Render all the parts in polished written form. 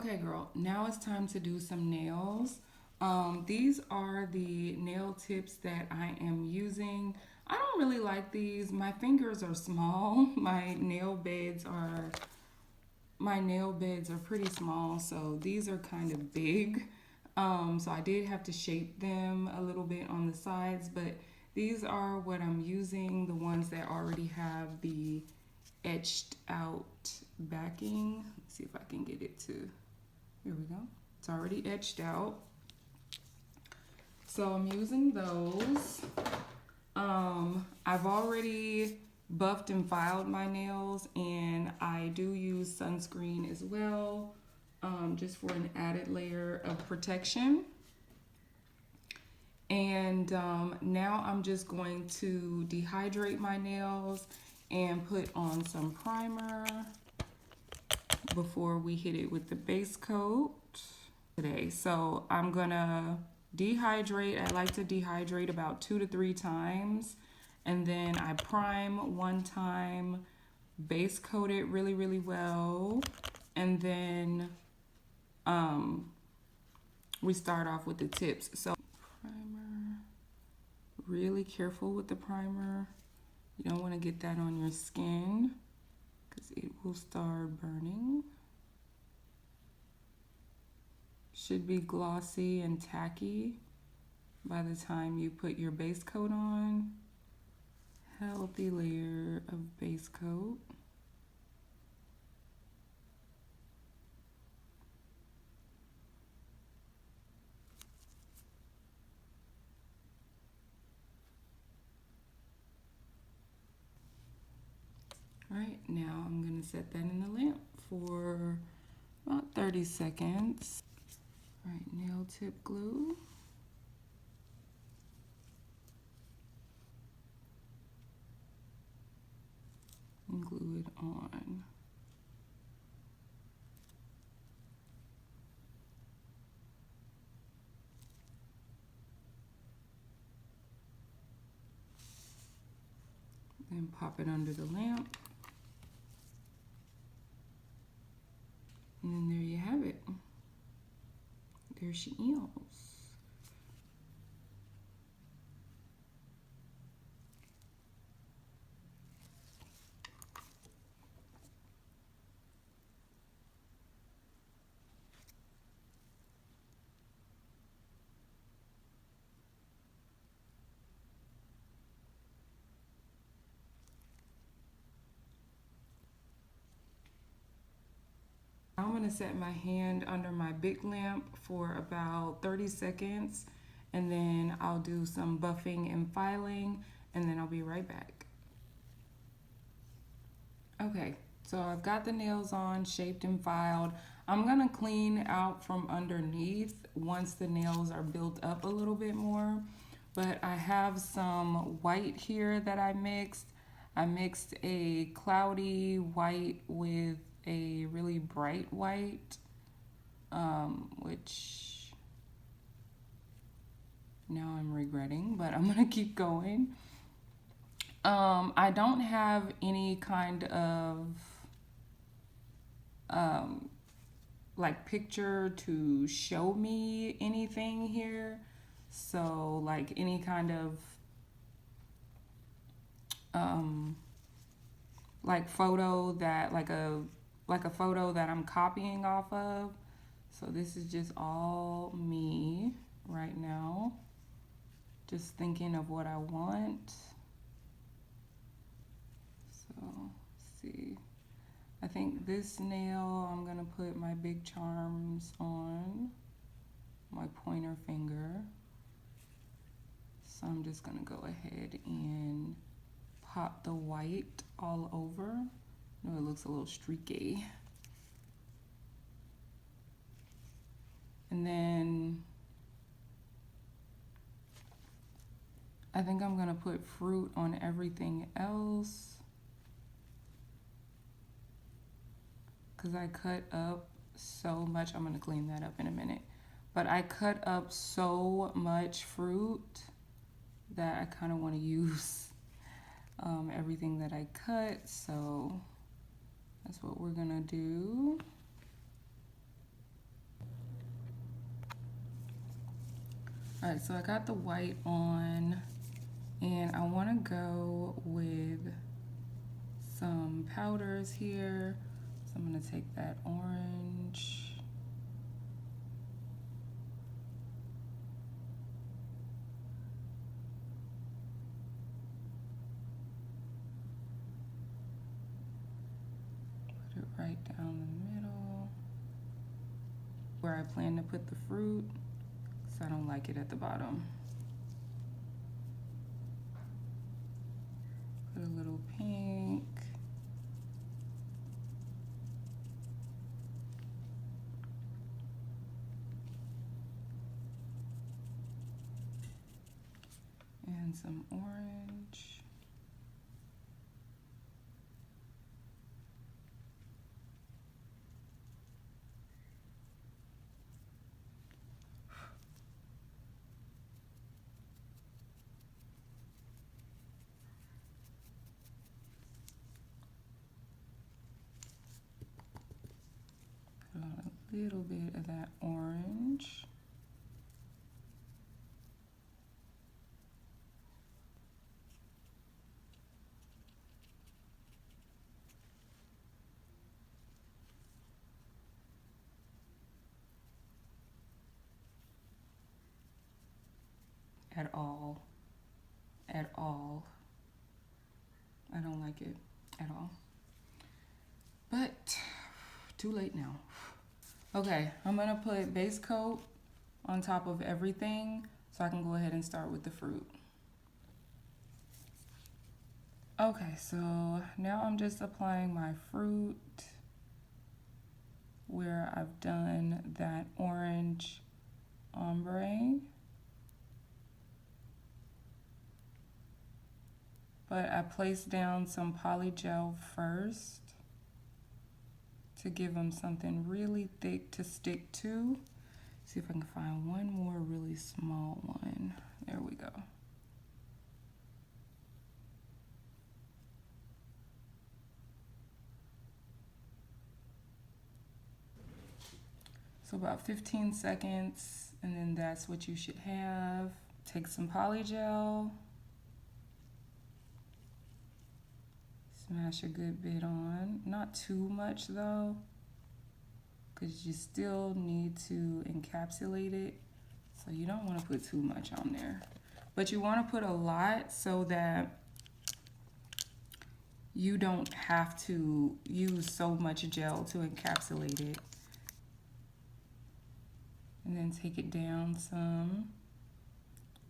Okay, girl, now it's time to do some nails. These are the nail tips that I am using. I don't really like these. My fingers are small. My nail beds are pretty small, so these are kind of big. So I did have to shape them a little bit on the sides, but these are what I'm using, the ones that already have the etched out backing. Let's see if I can get it to, here we go. It's already etched out. So I'm using those. I've already buffed and filed my nails, and I do use sunscreen as well, just for an added layer of protection. And now I'm just going to dehydrate my nails and put on some primer before we hit it with the base coat today. So I'm gonna dehydrate. I like to dehydrate about 2 to 3 times, and then I prime one time, base coat it really, really well, and then we start off with the tips. So primer, really careful with the primer. You don't want to get that on your skin because it will start burning. Should be glossy and tacky by the time you put your base coat on. Healthy layer of base coat. All right, now I'm gonna set that in the lamp for about 30 seconds. All right, nail tip glue. And glue it on. Then pop it under the lamp. And then there you have it. There she is. I'm gonna set my hand under my big lamp for about 30 seconds, and then I'll do some buffing and filing, and then I'll be right back. Okay, so I've got the nails on, shaped and filed. I'm gonna clean out from underneath once the nails are built up a little bit more, but I have some white here that I mixed. I mixed a cloudy white with a really bright white, which now I'm regretting, but I'm gonna keep going. I don't have any kind of like picture to show me anything here. So like any kind of like photo that like a photo that I'm copying off of. So this is just all me right now. Just thinking of what I want. So let's see. I think this nail I'm gonna put my big charms on my pointer finger. So I'm just gonna go ahead and pop the white all over. I know it looks a little streaky. And then I think I'm gonna put fruit on everything else, because I cut up so much. I'm gonna clean that up in a minute. But I cut up so much fruit that I kind of want to use everything that I cut. So that's what we're gonna do. All right, so I got the white on, and I want to go with some powders here. So I'm going to take that orange. Put it right down the middle where I plan to put the fruit, because I don't like it at the bottom. Put a little pink. And some orange. Put on a little bit of that orange. At all. At all. I don't like it at all. But too late now. Okay, I'm gonna put base coat on top of everything so I can go ahead and start with the fruit. Okay, so now I'm just applying my fruit where I've done that orange ombre. But I placed down some polygel first to give them something really thick to stick to. See if I can find one more really small one. There we go. So about 15 seconds, and then that's what you should have. Take some polygel. Smash a good bit on. Not too much though, because you still need to encapsulate it. So you don't want to put too much on there. But you want to put a lot so that you don't have to use so much gel to encapsulate it. And then take it down some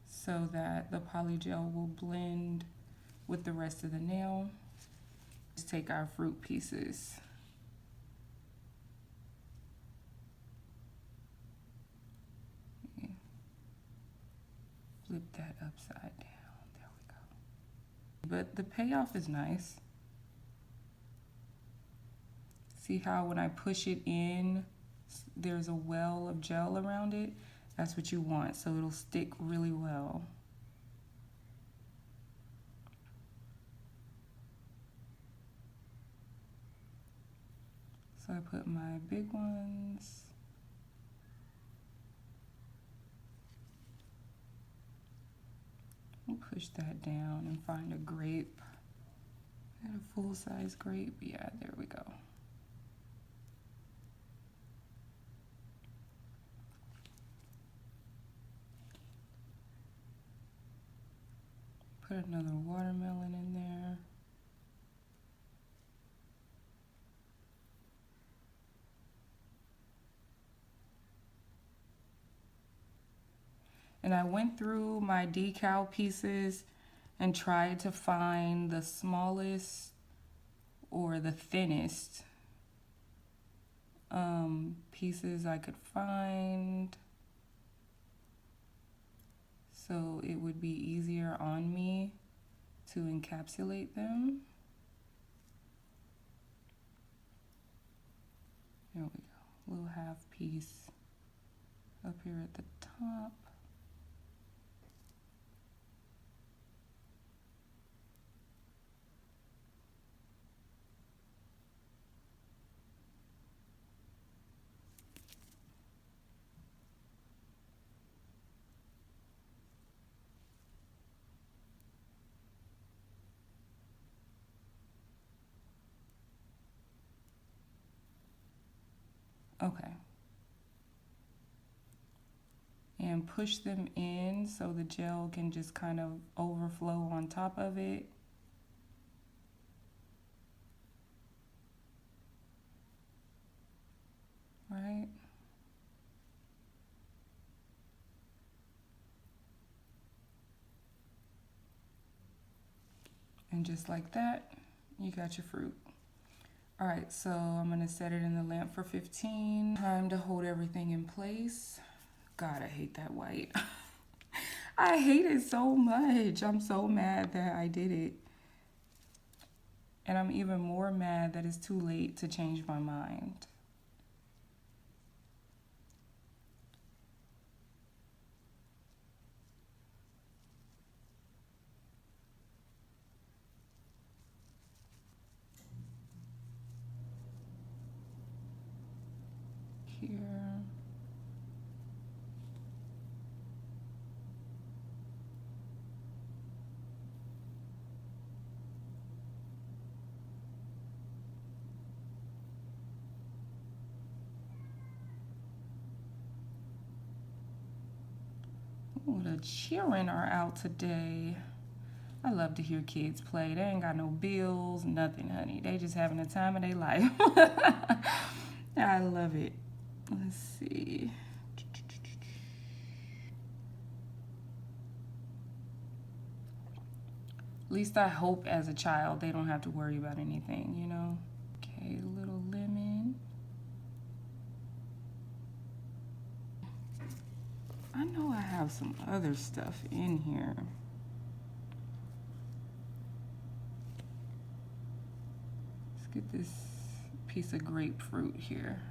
so that the polygel will blend with the rest of the nail. Just take our fruit pieces. Flip that upside down. There we go. But the payoff is nice. See how when I push it in, there's a well of gel around it? That's what you want, so it'll stick really well. So I put my big ones. We'll push that down and find a grape. Got a full-size grape? Yeah, there we go. Put another watermelon in there. And I went through my decal pieces and tried to find the smallest or the thinnest pieces I could find, so it would be easier on me to encapsulate them. There we go, little half piece up here at the top. Okay. And push them in so the gel can just kind of overflow on top of it. Right? And just like that, you got your fruit. All right, so I'm gonna set it in the lamp for 15. Time to hold everything in place. God, I hate that white. I hate it so much. I'm so mad that I did it. And I'm even more mad that it's too late to change my mind. Here. Ooh, the children are out today. I love to hear kids play. They ain't got no bills, nothing, honey. They just having the time of their life. I love it. Let's see. At least I hope as a child they don't have to worry about anything, you know? Okay, a little lemon. I know I have some other stuff in here. Let's get this piece of grapefruit here.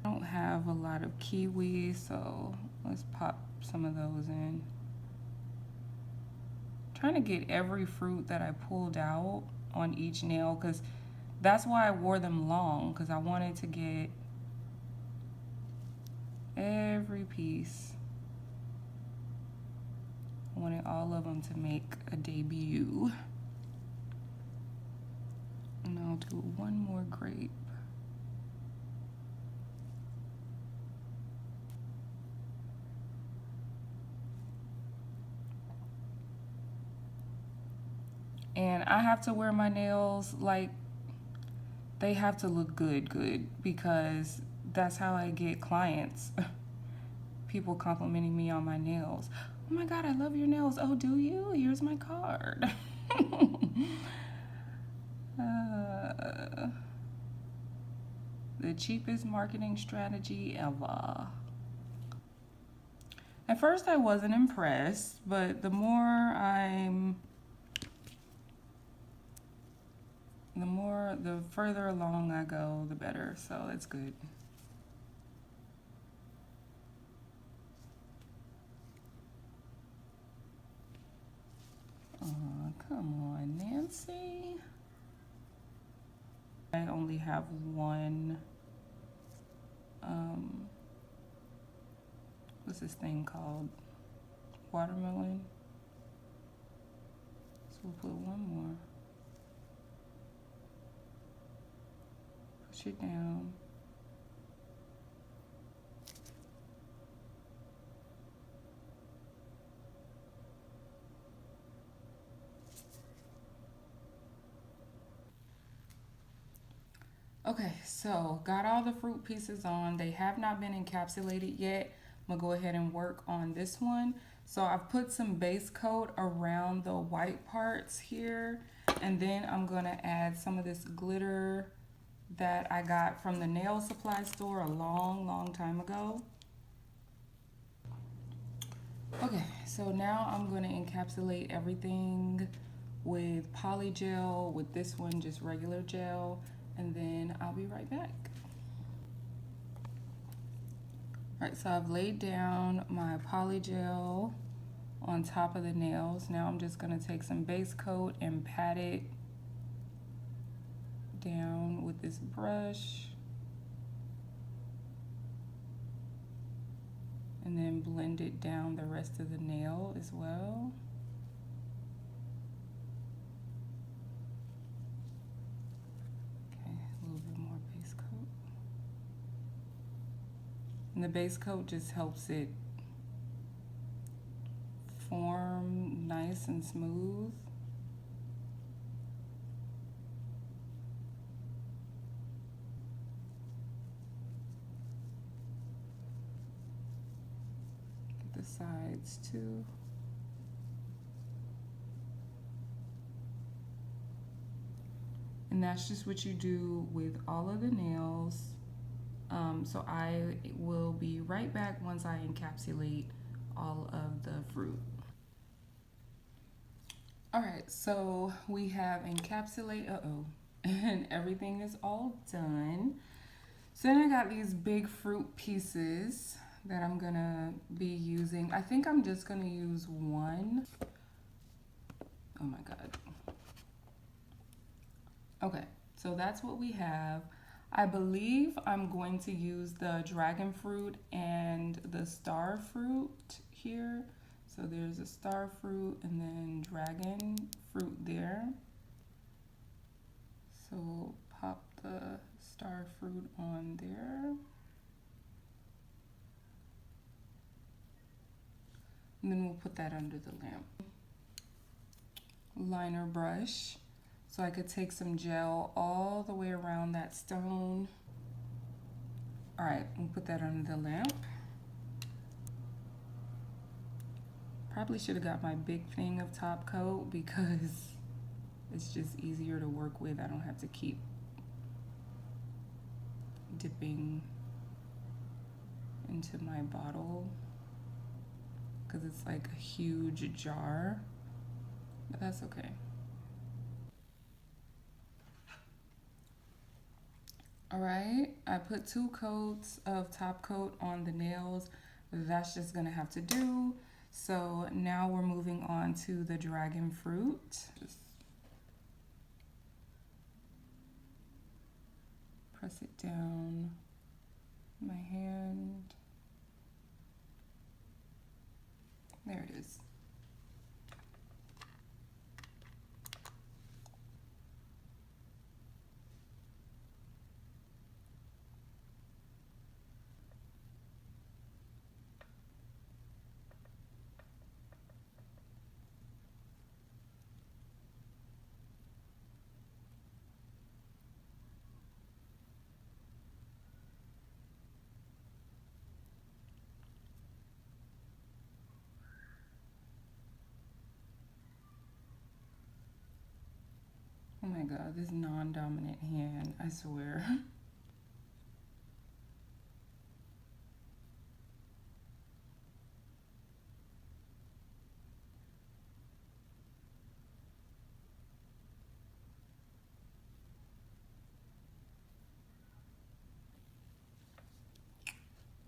I don't have a lot of kiwi, so let's pop some of those in. I'm trying to get every fruit that I pulled out on each nail, because that's why I wore them long, because I wanted to get every piece. I wanted all of them to make a debut. And I'll do one more grape. And I have to wear my nails like they have to look good, because that's how I get clients. People complimenting me on my nails. Oh my God, I love your nails. Oh, do you? Here's my card. The cheapest marketing strategy ever. At first I wasn't impressed, but the further along I go, the better, so it's good. Come on, Nancy. I only have one, what's this thing called? Watermelon. So we'll put one more. Push it down. Okay, so got all the fruit pieces on. They have not been encapsulated yet. I'm gonna go ahead and work on this one. So I've put some base coat around the white parts here, and then I'm gonna add some of this glitter that I got from the nail supply store a long time ago. Okay, so now I'm gonna encapsulate everything with poly gel, with this one just regular gel, and then I'll be right back. All right, so I've laid down my poly gel on top of the nails. Now I'm just gonna take some base coat and pat it down with this brush. and then blend it down the rest of the nail as well. Okay, a little bit more base coat. And the base coat just helps it form nice and smooth. Get the sides too. And that's just what you do with all of the nails. So I will be right back once I encapsulate all of the fruit. All right, so we have encapsulate, and everything is all done. So then I got these big fruit pieces that I'm gonna be using. I think I'm just gonna use one. Oh my God. Okay, so that's what we have. I believe I'm going to use the dragon fruit and the star fruit here. So there's a star fruit and then dragon fruit there. So we'll pop the star fruit on there. And then we'll put that under the lamp. Liner brush. So I could take some gel all the way around that stone. All right, we'll put that under the lamp. Probably should have got my big thing of top coat because it's just easier to work with. I don't have to keep dipping into my bottle because it's like a huge jar, but that's okay. All right, I put 2 coats of top coat on the nails. That's just gonna have to do. So now we're moving on to the dragon fruit. Just press it down my hand. There it is. Oh my God, this non-dominant hand, I swear.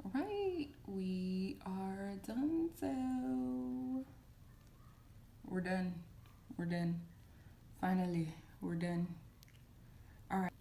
All right, we are done. So we're done. We're done. Finally, we're done. All right.